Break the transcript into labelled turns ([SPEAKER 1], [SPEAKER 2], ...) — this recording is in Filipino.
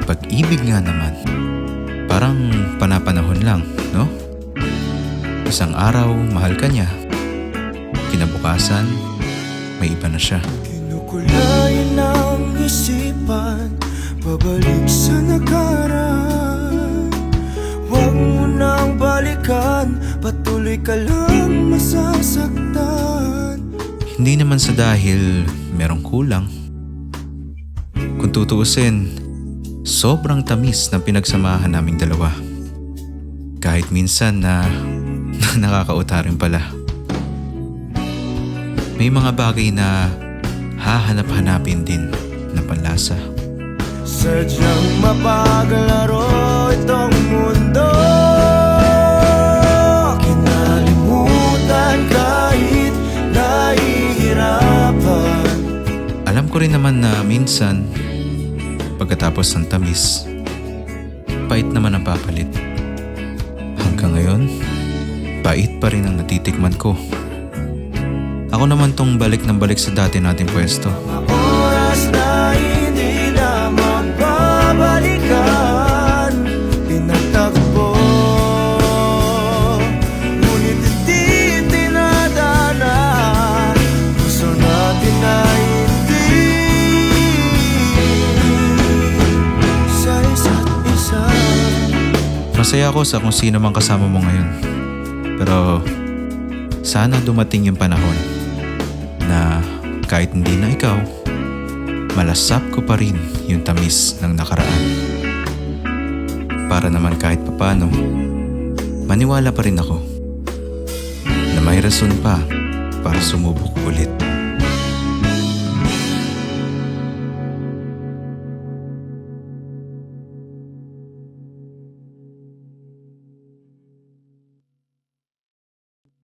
[SPEAKER 1] Pag-ibig nga naman, parang panapanahon lang, no? Isang araw, mahal ka niya. Kinabukasan, may iba na siya.
[SPEAKER 2] Kinukulayan ang isipan, pabalik sa nakaraan. Huwag mo nang balikan, patuloy ka lang masasaktan.
[SPEAKER 1] Hindi naman sa dahil merong kulang. Kung tutuusin, sobrang tamis ng pinagsamahan naming dalawa. Kahit minsan na nakakauta rin pala. May mga bagay na hahanap-hanapin din na panlasa.
[SPEAKER 2] Sadyang mapaglaro itong mundo, kinalimutan kahit nahihirapan.
[SPEAKER 1] Alam ko rin naman na minsan, pagkatapos ng tamis, pait naman ang papalit. Hanggang ngayon, pait pa rin ang natitikman ko. Ako naman tong balik ng balik sa dati nating pwesto.
[SPEAKER 2] Mga oras na hindi na magbabalikan, pinagtakbo, ngunit hindi tinadana. Gusto natin na hindi sa isa't isa.
[SPEAKER 1] Masaya ako sa kung sino mang kasama mo ngayon. Pero sana dumating yung panahon na kahit hindi na ikaw, malasap ko pa rin yung tamis ng nakaraan. Para naman kahit papano, maniwala pa rin ako na may rason pa para sumubok ulit.